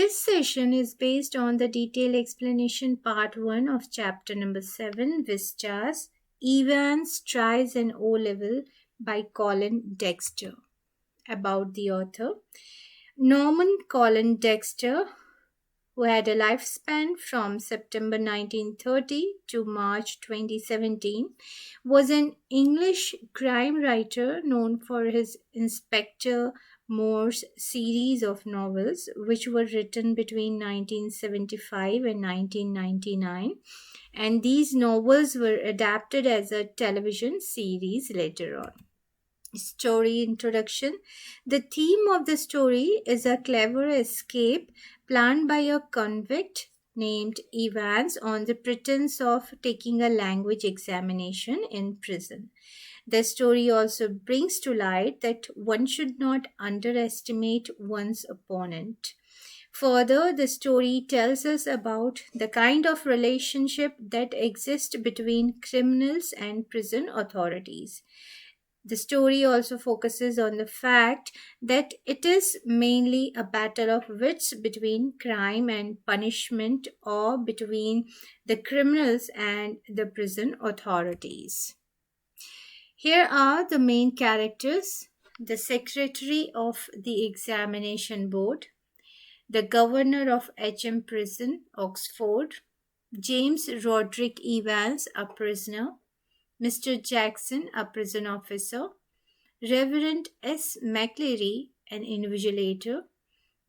This session is based on the detailed explanation part 1 of chapter number 7, Vistas, Evans Tries an O-Level by Colin Dexter. About the author, Norman Colin Dexter, who had a lifespan from September 1930 to March 2017, was an English crime writer known for his Inspector Morse series of novels, which were written between 1975 and 1999, and these novels were adapted as a television series later on. Story introduction. The theme of the story is a clever escape planned by a convict named Evans on the pretense of taking a language examination in prison. The story also brings to light that one should not underestimate one's opponent. Further, the story tells us about the kind of relationship that exists between criminals and prison authorities. The story also focuses on the fact that it is mainly a battle of wits between crime and punishment, or between the criminals and the prison authorities. Here are the main characters: the secretary of the examination board, the governor of HM Prison, Oxford, James Roderick Evans, a prisoner, Mr. Jackson, a prison officer, Reverend S. McLeary, an invigilator,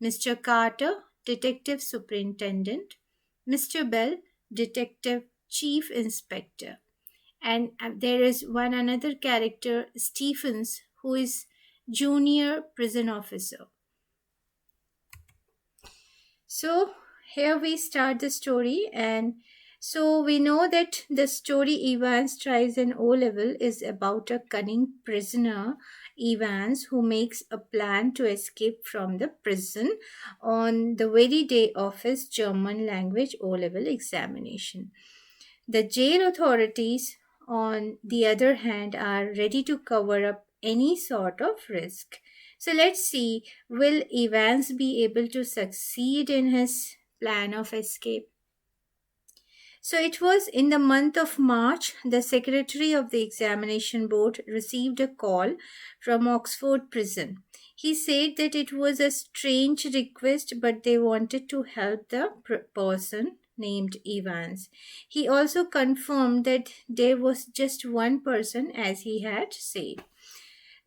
Mr. Carter, detective superintendent, Mr. Bell, detective chief inspector. And there is one another character, Stephens, who is junior prison officer. So here we start the story, and so we know that the story Evans Tries an O-Level is about a cunning prisoner, Evans, who makes a plan to escape from the prison on the very day of his German language O-Level examination. The jail authorities, on the other hand, are ready to cover up any sort of risk. So let's see, will Evans be able to succeed in his plan of escape? So it was in the month of March, the secretary of the examination board received a call from Oxford Prison. He said that it was a strange request, but they wanted to help the person named Evans. He also confirmed that there was just one person, as he had said.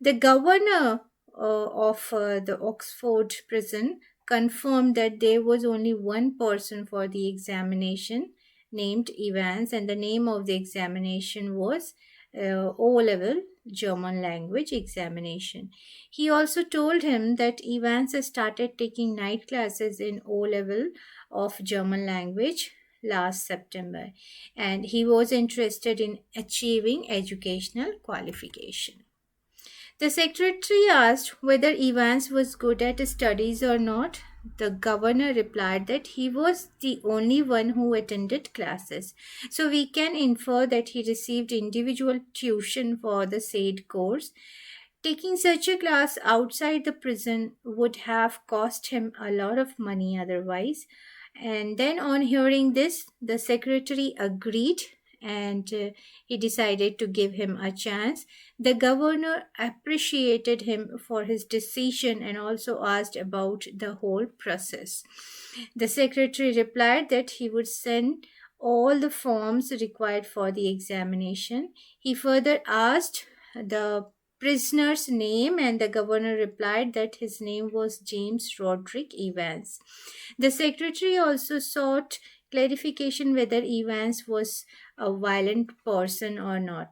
The governor of the Oxford Prison confirmed that there was only one person for the examination named Evans, and the name of the examination was O-Level German language examination. He also told him that Evans has started taking night classes in O-Level of German language last September, and he was interested in achieving educational qualification. The secretary asked whether Evans was good at his studies or not. The governor replied that he was the only one who attended classes, so we can infer that he received individual tuition for the said course. Taking such a class outside the prison would have cost him a lot of money otherwise. And then, on hearing this, the secretary agreed, and he decided to give him a chance. The governor appreciated him for his decision and also asked about the whole process. The secretary replied that he would send all the forms required for the examination. He further asked the prisoner's name, and the governor replied that his name was James Roderick Evans. The secretary also sought clarification whether Evans was a violent person or not.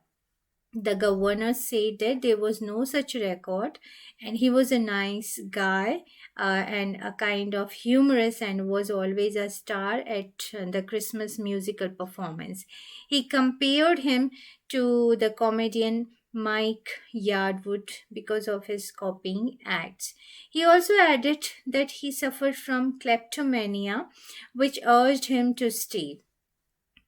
The governor said that there was no such record, and he was a nice guy and a kind of humorous, and was always a star at the Christmas musical performance. He compared him to the comedian Mike Yardwood because of his copying acts. He also added that he suffered from kleptomania, which urged him to stay.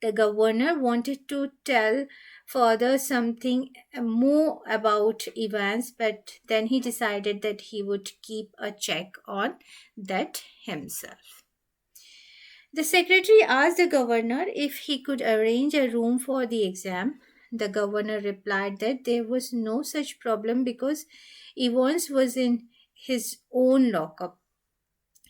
The governor wanted to tell further something more about Evans, but then he decided that he would keep a check on that himself. The secretary asked the governor if he could arrange a room for the exam. The governor replied that there was no such problem because Evans was in his own lockup.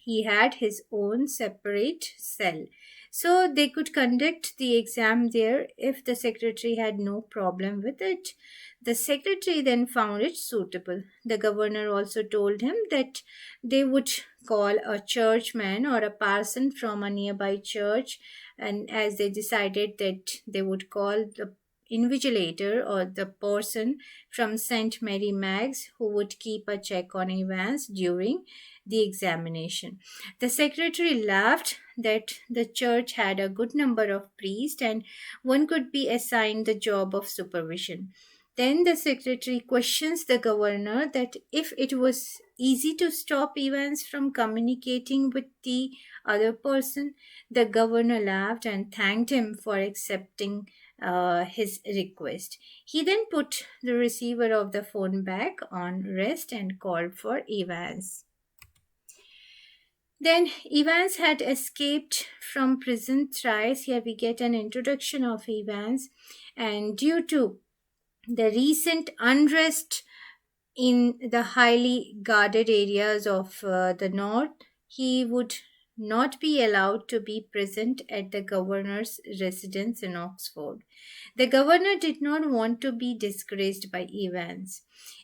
He had his own separate cell. So they could conduct the exam there if the secretary had no problem with it. The secretary then found it suitable. The governor also told him that they would call a churchman or a parson from a nearby church, and as they decided that they would call the invigilator or the person from St. Mary Mag's who would keep a check on Evans during the examination. The secretary laughed that the church had a good number of priests and one could be assigned the job of supervision. Then the secretary questions the governor that if it was easy to stop Evans from communicating with the other person. The governor laughed and thanked him for accepting his request. He then put the receiver of the phone back on rest and called for Evans. Then Evans had escaped from prison thrice. Here we get an introduction of Evans, and due to the recent unrest in the highly guarded areas of the north, he would not be allowed to be present at the governor's residence in Oxford. The governor did not want to be disgraced by Evans.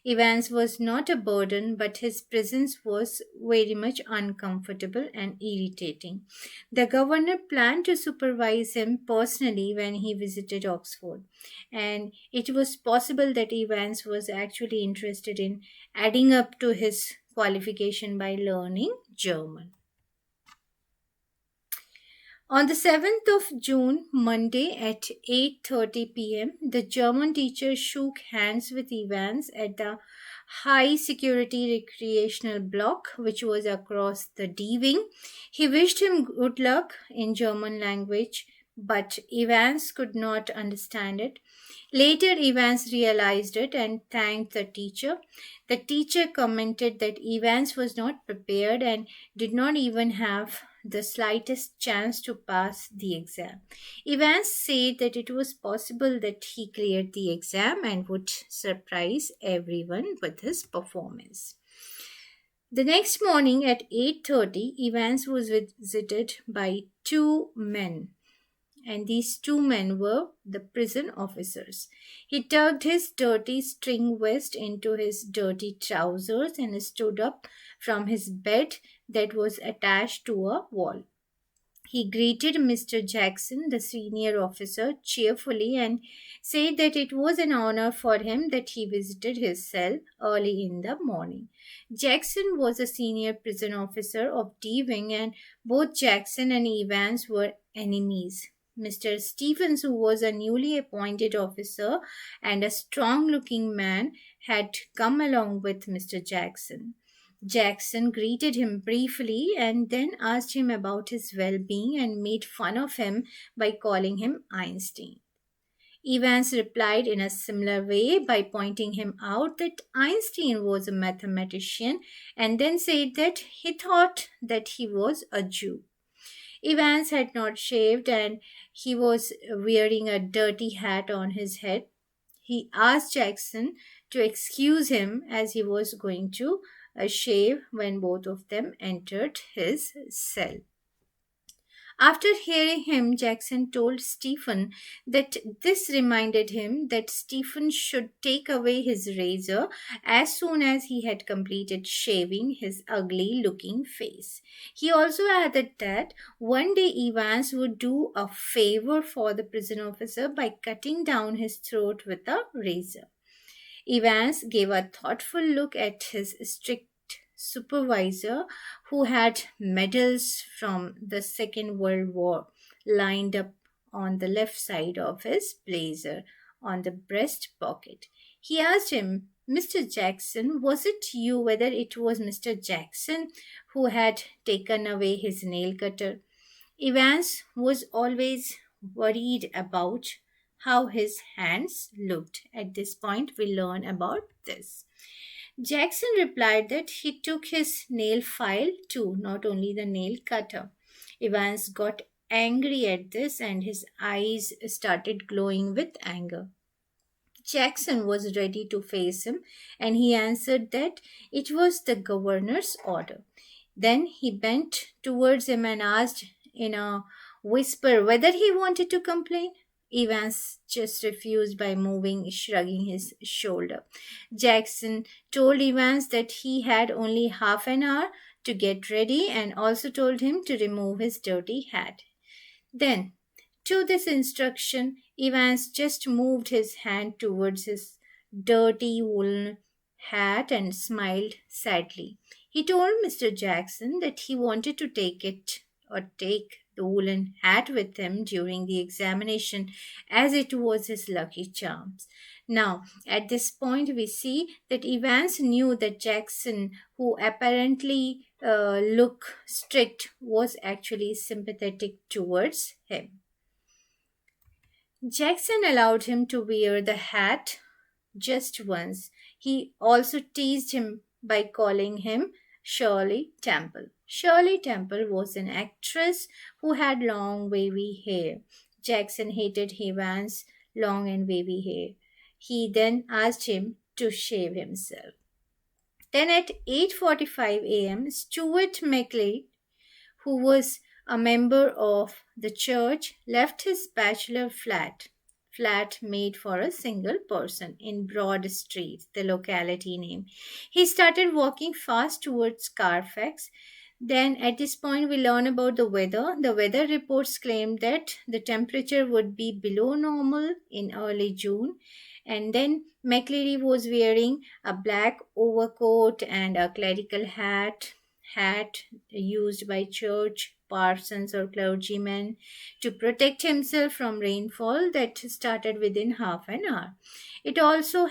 Evans was not a burden, but his presence was very much uncomfortable and irritating. The governor planned to supervise him personally when he visited Oxford, and it was possible that Evans was actually interested in adding up to his qualification by learning German. On the 7th of June, Monday at 8:30 p.m., the German teacher shook hands with Evans at the high security recreational block which was across the D wing. He wished him good luck in German language, but Evans could not understand it. Later, Evans realized it and thanked the teacher. The teacher commented that Evans was not prepared and did not even have the slightest chance to pass the exam. Evans said that it was possible that he cleared the exam and would surprise everyone with his performance. The next morning at 8:30, Evans was visited by two men, and these two men were the prison officers. He tugged his dirty string vest into his dirty trousers and stood up from his bed that was attached to a wall. He greeted Mr. Jackson, the senior officer, cheerfully and said that it was an honor for him that he visited his cell early in the morning. Jackson was a senior prison officer of D Wing, and both Jackson and Evans were enemies. Mr. Stephens, who was a newly appointed officer and a strong looking man, had come along with Mr. Jackson. Jackson greeted him briefly and then asked him about his well being and made fun of him by calling him Einstein. Evans replied in a similar way by pointing him out that Einstein was a mathematician and then said that he thought that he was a Jew. Evans had not shaved and he was wearing a dirty hat on his head. He asked Jackson to excuse him as he was going to shave when both of them entered his cell. After hearing him, Jackson told Stephen that this reminded him that Stephen should take away his razor as soon as he had completed shaving his ugly looking face. He also added that one day Evans would do a favor for the prison officer by cutting down his throat with a razor. Evans gave a thoughtful look at his strict supervisor, who had medals from the Second World War lined up on the left side of his blazer on the breast pocket. He asked him, Mr. Jackson, was it you whether it was Mr. Jackson who had taken away his nail cutter? Evans was always worried about how his hands looked. At this point, we learn about this. Jackson replied that he took his nail file too, not only the nail cutter. Evans got angry at this and his eyes started glowing with anger. Jackson was ready to face him, and he answered that it was the governor's order. Then he bent towards him and asked in a whisper whether he wanted to complain. Evans just refused by shrugging his shoulder. Jackson told Evans that he had only half an hour to get ready and also told him to remove his dirty hat. Then, to this instruction, Evans just moved his hand towards his dirty woolen hat and smiled sadly. He told Mr. Jackson that he wanted to take the woolen hat with him during the examination as it was his lucky charm. Now, at this point, we see that Evans knew that Jackson, who apparently looked strict, was actually sympathetic towards him. Jackson allowed him to wear the hat just once. He also teased him by calling him Shirley Temple. Shirley Temple was an actress who had long wavy hair. Jackson hated Evans' long and wavy hair. He then asked him to shave himself. Then at 8:45 a.m., Stuart McLeod, who was a member of the church, left his bachelor flat made for a single person in Broad Street, the locality name. He started walking fast towards Carfax. Then at this point we learn about the weather. The weather reports claimed that the temperature would be below normal in early June. And then McLeary was wearing a black overcoat and a clerical hat used by church parsons or clergymen to protect himself from rainfall that started within half an hour. It also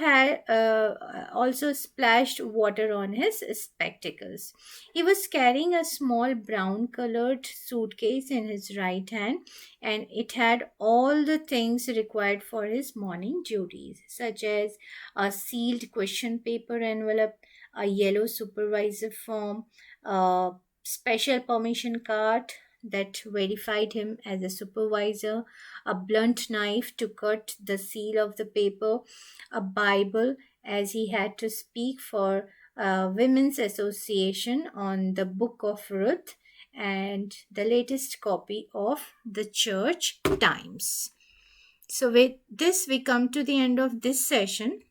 splashed water on his spectacles. He was carrying a small brown colored suitcase in his right hand, and it had all the things required for his morning duties, such as a sealed question paper envelope, a yellow supervisor form, a special permission card that verified him as a supervisor, a blunt knife to cut the seal of the paper, a Bible, as he had to speak for Women's Association on the Book of Ruth, and the latest copy of the Church Times. So, with this, we come to the end of this session.